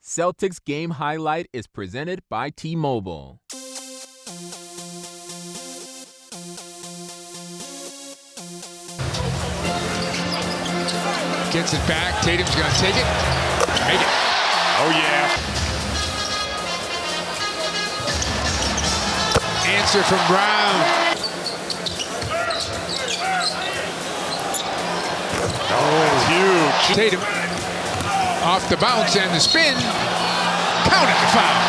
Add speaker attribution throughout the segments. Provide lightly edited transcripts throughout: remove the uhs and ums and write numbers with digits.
Speaker 1: Celtics Game Highlight is presented by T-Mobile.
Speaker 2: Gets it back. Tatum's going to take it. Make it. Oh, yeah. Answer from Brown.
Speaker 3: Oh, it's huge.
Speaker 2: Tatum off the bounce and the spin. Counted the foul.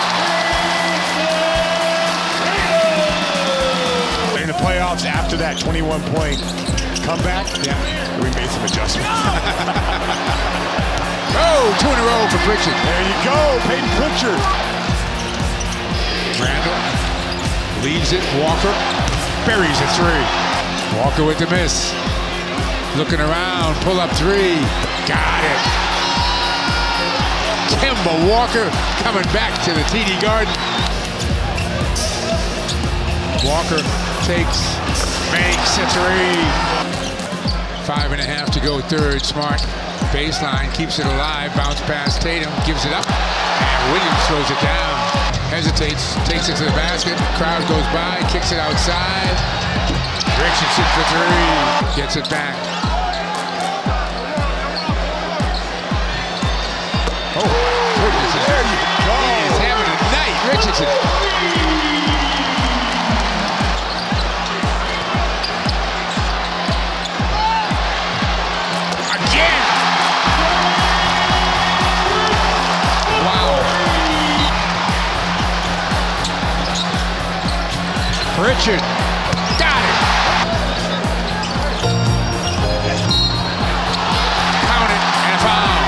Speaker 3: In the playoffs, after that 21-point comeback, we made some adjustments.
Speaker 2: Oh, 2 in a row for Pritchard.
Speaker 3: There you go, Peyton Pritchard.
Speaker 2: Randall leaves it. Walker buries a three. Walker with the miss. Looking around, pull up three. Got it. Kemba Walker coming back to the TD Garden. Walker makes a three. 5.5 to go third. Smart baseline, keeps it alive. Bounce pass, Tatum gives it up. And Williams throws it down. Hesitates, takes it to the basket. Crowd goes by, kicks it outside. Richardson for three. Gets it back. Oh, Richardson.
Speaker 3: There you go.
Speaker 2: He is having a night, Richardson. Richard got it. Count it and a foul.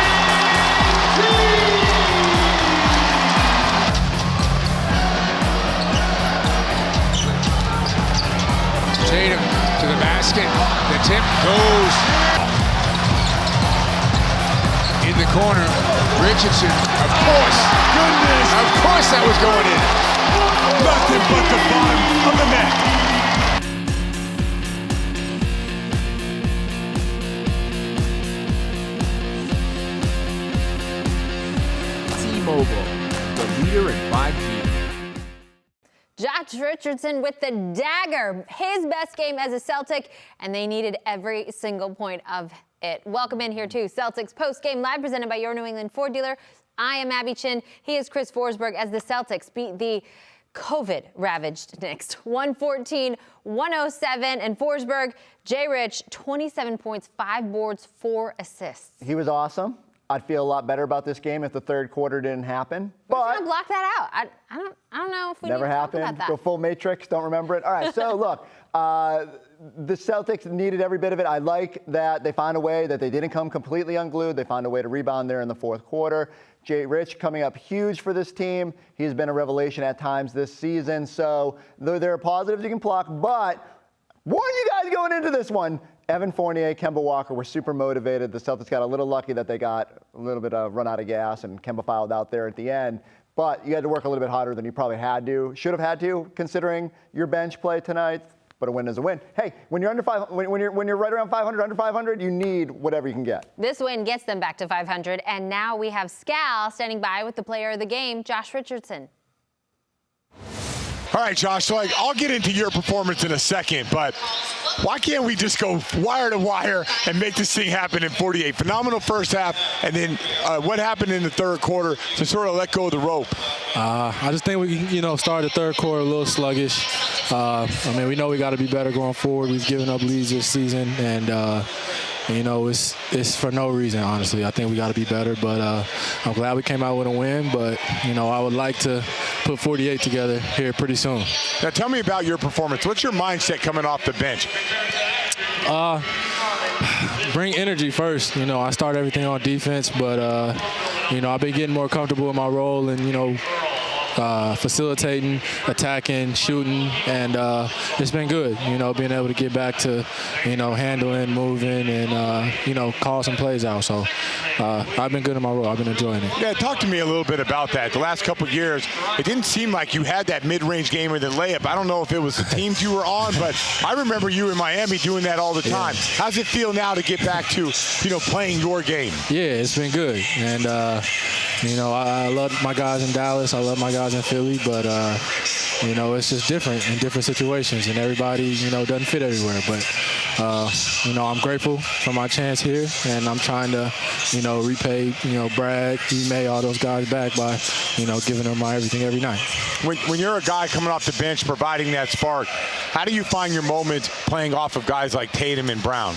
Speaker 2: Tatum to the basket. The tip goes in the corner. Richardson, of course.
Speaker 3: Goodness.
Speaker 2: Of course that was going in.
Speaker 3: Nothing but the bottom of the net.
Speaker 1: T-Mobile, the leader in 5G.
Speaker 4: Josh Richardson with the dagger. His best game as a Celtic, and they needed every single point of it. Welcome in here to Celtics Postgame Live, presented by your New England Ford dealer. I am Abby Chin. He is Chris Forsberg as the Celtics beat the COVID-ravaged Knicks 114-107. And Forsberg, Rich, 27 points, 5 boards, 4 assists.
Speaker 5: He was awesome. I'd feel a lot better about this game if the third quarter didn't happen.
Speaker 4: We're going to block that out. I don't know if we
Speaker 5: never
Speaker 4: need to
Speaker 5: happened.
Speaker 4: talk about that.
Speaker 5: Go full Matrix. Don't remember it. All right. So look, the Celtics needed every bit of it. I like that they found a way that they didn't come completely unglued. They found a way to rebound there in the fourth quarter. Rich coming up huge for this team. He's been a revelation at times this season. So there are positives you can pluck, but warn you guys going into this one. Evan Fournier, Kemba Walker were super motivated. The Celtics got a little lucky that they got a little bit of run out of gas and Kemba fouled out there at the end. But you had to work a little bit harder than you probably had to, should have had to, considering your bench play tonight. But a win is a win. Hey, when you're under when you're right around 500, under 500, you need whatever you can get.
Speaker 4: This win gets them back to 500, and now we have Scal standing by with the player of the game, Josh Richardson.
Speaker 3: All right, Josh, so I'll get into your performance in a second, but why can't we just go wire to wire and make this thing happen in 48? Phenomenal first half, and then what happened in the third quarter to sort of let go of the rope?
Speaker 6: I just think we, started the third quarter a little sluggish. We know we got to be better going forward. We've given up leads this season, and it's for no reason, honestly. I think we got to be better, but I'm glad we came out with a win. But, I would like to put 48 together here pretty soon.
Speaker 3: Now, tell me about your performance. What's your mindset coming off the bench?
Speaker 6: Bring energy first. I start everything on defense, but, I've been getting more comfortable in my role and, facilitating, attacking, shooting, and it's been good, being able to get back to, handling, moving, and, call some plays out. So I've been good in my role. I've been enjoying it.
Speaker 3: Yeah, talk to me a little bit about that. The last couple of years, it didn't seem like you had that mid-range game or the layup. I don't know if it was the teams you were on, but I remember you in Miami doing that all the time. Yeah. How's it feel now to get back to, playing your game?
Speaker 6: Yeah, it's been good. And, You know, I love my guys in Dallas. I love my guys in Philly, but you know, it's just different in different situations, and everybody, you know, doesn't fit everywhere. But you know, I'm grateful for my chance here, and I'm trying to, you know, repay, you know, Brad, Ime, all those guys back by, you know, giving them my everything every night.
Speaker 3: When you're a guy coming off the bench providing that spark, how do you find your moments playing off of guys like Tatum and Brown?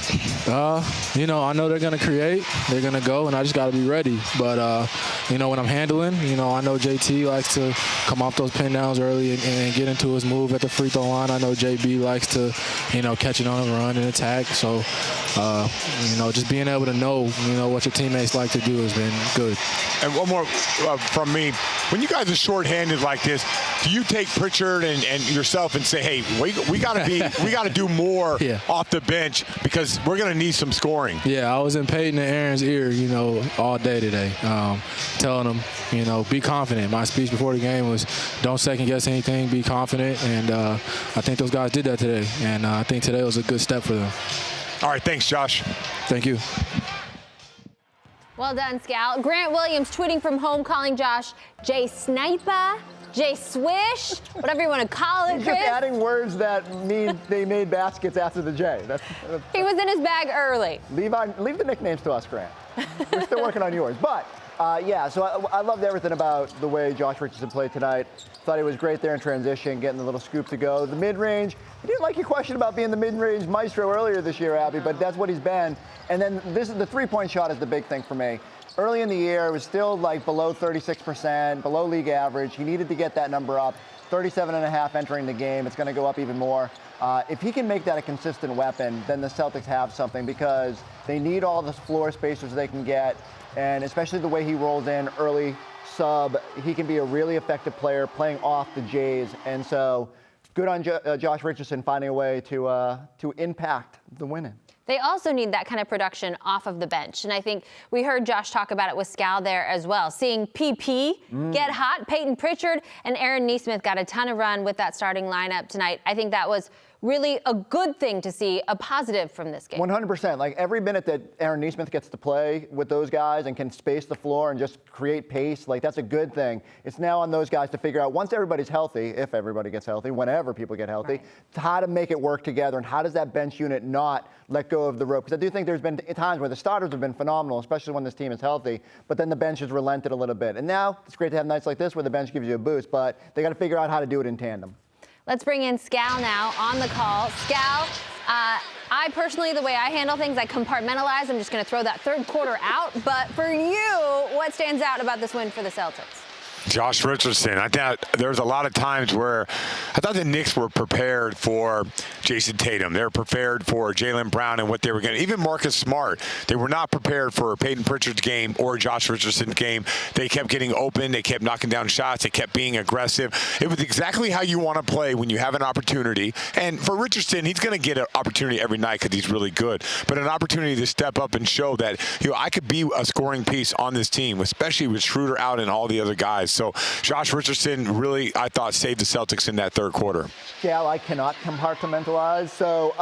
Speaker 6: You know, I know they're going to create, they're going to go, and I just got to be ready. But, you know, when I'm handling, you know, I know JT likes to come off those pin downs early and get into his move at the free throw line. I know JB likes to, you know, catch it on a run and attack. So, you know, just being able to know, you know, what your teammates like to do has been good.
Speaker 3: And one more from me. When you guys are shorthanded like this, do you take Pritchard and yourself and say, hey, we got to do more off the bench because we're going to need some scoring?
Speaker 6: Yeah, I was in Peyton and Aaron's ear, you know, all day today, telling them, you know, be confident. My speech before the game was don't second guess anything, be confident. And I think those guys did that today. And I think today was a good step for them.
Speaker 3: All right, thanks, Josh.
Speaker 6: Thank you.
Speaker 4: Well done, Scal. Grant Williams tweeting from home, calling Josh Jay Sniper, Jay Swish, whatever you want to call it,
Speaker 5: He's
Speaker 4: Chris.
Speaker 5: just adding words that mean they made baskets after the J.
Speaker 4: He was in his bag early.
Speaker 5: Leave the nicknames to us, Grant. We're still working on yours. But, yeah, so I loved everything about the way Josh Richardson played tonight. Thought he was great there in transition, getting the little scoop to go. The mid-range, he didn't like your question about being the mid-range maestro earlier this year, Abby, but that's what he's been. And then the three-point shot is the big thing for me. Early in the year, it was still like below 36%, below league average. He needed to get that number up. 37.5 entering the game. It's going to go up even more. If he can make that a consistent weapon, then the Celtics have something because they need all the floor spacers they can get, and especially the way he rolls in early sub, he can be a really effective player playing off the Jays. And so good on Josh Richardson finding a way to impact the winning.
Speaker 4: They also need that kind of production off of the bench. And I think we heard Josh talk about it with Scal there as well. Seeing PP get hot, Peyton Pritchard and Aaron Nesmith got a ton of run with that starting lineup tonight. I think that was really a good thing to see, a positive from this game.
Speaker 5: 100%. Like every minute that Aaron Nesmith gets to play with those guys and can space the floor and just create pace, like that's a good thing. It's now on those guys to figure out once everybody's healthy, if everybody gets healthy, whenever people get healthy, how to make it work together and how does that bench unit not let go of the rope. Because I do think there's been times where the starters have been phenomenal, especially when this team is healthy, but then the bench has relented a little bit. And now it's great to have nights like this where the bench gives you a boost, but they got to figure out how to do it in tandem.
Speaker 4: Let's bring in Scal now on the call. Scal, I personally, the way I handle things, I compartmentalize. I'm just going to throw that third quarter out. But for you, what stands out about this win for the Celtics?
Speaker 3: Josh Richardson. I thought there was a lot of times where I thought the Knicks were prepared for Jayson Tatum. They were prepared for Jaylen Brown and what they were going to. Even Marcus Smart, they were not prepared for Peyton Pritchard's game or Josh Richardson's game. They kept getting open. They kept knocking down shots. They kept being aggressive. It was exactly how you want to play when you have an opportunity. And for Richardson, he's going to get an opportunity every night because he's really good. But an opportunity to step up and show that, you know, I could be a scoring piece on this team, especially with Schroeder out and all the other guys. So Josh Richardson really, I thought, saved the Celtics in that third quarter.
Speaker 5: Yeah, I cannot compartmentalize. So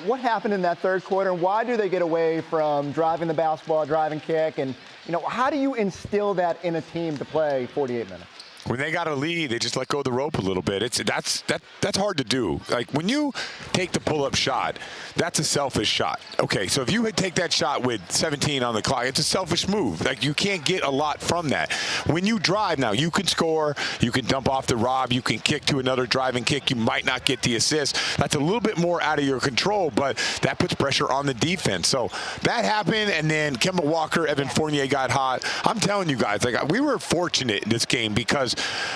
Speaker 5: what happened in that third quarter, and why do they get away from driving the basketball, driving kick, and you know, how do you instill that in a team to play 48 minutes?
Speaker 3: When they got a lead, they just let go of the rope a little bit. That's hard to do. Like when you take the pull-up shot, that's a selfish shot. Okay, so if you take that shot with 17 on the clock, it's a selfish move. Like you can't get a lot from that. When you drive now, you can score, you can dump off the rob, you can kick to another driving kick. You might not get the assist. That's a little bit more out of your control, but that puts pressure on the defense. So that happened, and then Kemba Walker, Evan Fournier got hot. I'm telling you guys, like we were fortunate in this game because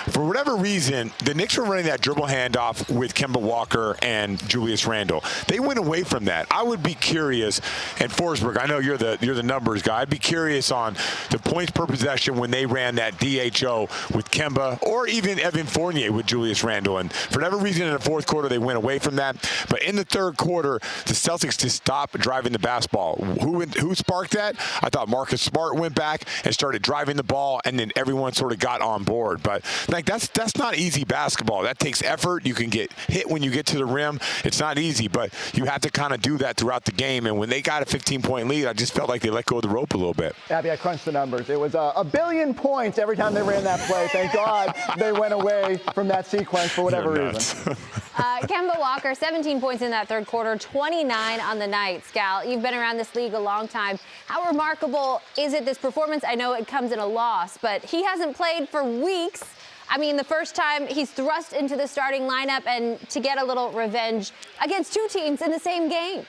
Speaker 3: for whatever reason, the Knicks were running that dribble handoff with Kemba Walker and Julius Randle. They went away from that. I would be curious, and Forsberg, I know you're the numbers guy. I'd be curious on the points per possession when they ran that DHO with Kemba or even Evan Fournier with Julius Randle. And for whatever reason in the fourth quarter, they went away from that. But in the third quarter, the Celtics just stopped driving the basketball. Who sparked that? I thought Marcus Smart went back and started driving the ball, and then everyone sort of got on board. But like that's not easy basketball. That takes effort. You can get hit when you get to the rim. It's not easy, but you have to kind of do that throughout the game. And when they got a 15-point lead, I just felt like they let go of the rope a little bit.
Speaker 5: Abby, I crunched the numbers. It was a billion points every time they ran that play. Thank God they went away from that sequence for whatever reason.
Speaker 4: Kemba Walker, 17 points in that third quarter, 29 on the night. Scal, you've been around this league a long time. How remarkable is it, this performance? I know it comes in a loss, but he hasn't played for weeks. I mean, the first time he's thrust into the starting lineup and to get a little revenge against two teams in the same game.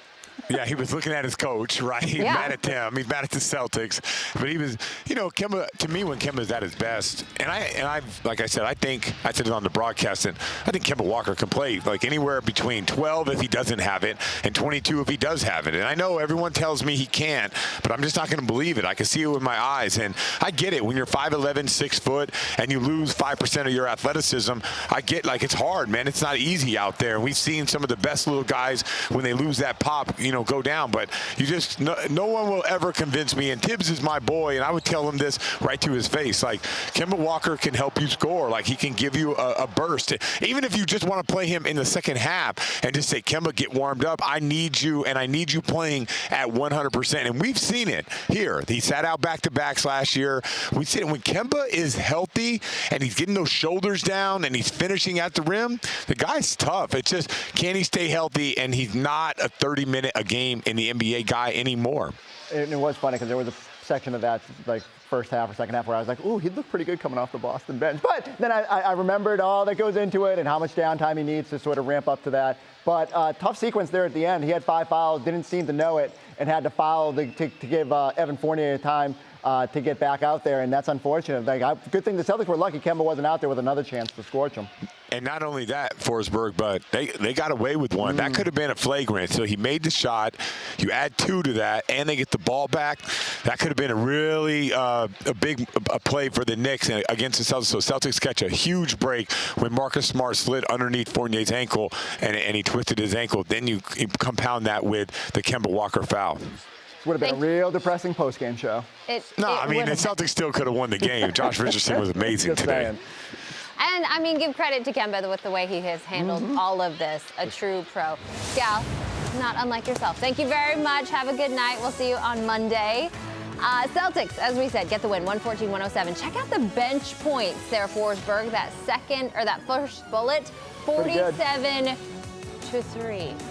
Speaker 3: Yeah, he was looking at his coach, right? He's mad at them. He's mad at the Celtics. But he was, Kemba, to me, when Kemba's at his best, and I, like I said, I said it on the broadcast, and I think Kemba Walker can play like anywhere between 12 if he doesn't have it and 22 if he does have it. And I know everyone tells me he can't, but I'm just not going to believe it. I can see it with my eyes. And I get it. When you're 5'11", 6 foot, and you lose 5% of your athleticism, I get, like, it's hard, man. It's not easy out there. And we've seen some of the best little guys, when they lose that pop, go down. But you just, no one will ever convince me. And Tibbs is my boy, and I would tell him this right to his face. Like, Kemba Walker can help you score. Like, he can give you a burst. Even if you just want to play him in the second half and just say, Kemba, get warmed up. I need you, and I need you playing at 100%. And we've seen it here. He sat out back-to-backs last year. We've seen it when Kemba is healthy and he's getting those shoulders down and he's finishing at the rim. The guy's tough. It's just, can he stay healthy? And he's not a 30-minute a game in the NBA guy anymore.
Speaker 5: It was funny because there was a section of that, like first half or second half, where I was like, ooh, he looked pretty good coming off the Boston bench. But then I remembered all that goes into it and how much downtime he needs to sort of ramp up to that. But tough sequence there at the end. He had 5 fouls, didn't seem to know it, and had to foul to give Evan Fournier time to get back out there, and that's unfortunate. Good thing the Celtics were lucky Kemba wasn't out there with another chance to scorch him.
Speaker 3: And not only that, Forsberg, but they got away with one. That could have been a flagrant. So he made the shot. You add 2 to that, and they get the ball back. That could have been a really a big play for the Knicks against the Celtics. So Celtics catch a huge break when Marcus Smart slid underneath Fournier's ankle, and he twisted his ankle. Then you compound that with the Kemba Walker foul.
Speaker 5: Would have been a real depressing post-game show.
Speaker 3: The Celtics still could have won the game. Josh Richardson was amazing today.
Speaker 4: And, I mean, give credit to Kemba with the way he has handled all of this. A true pro. Scal, not unlike yourself. Thank you very much. Have a good night. We'll see you on Monday. Celtics, as we said, get the win, 114-107. Check out the bench points there, Forsberg. That first bullet, 47-3.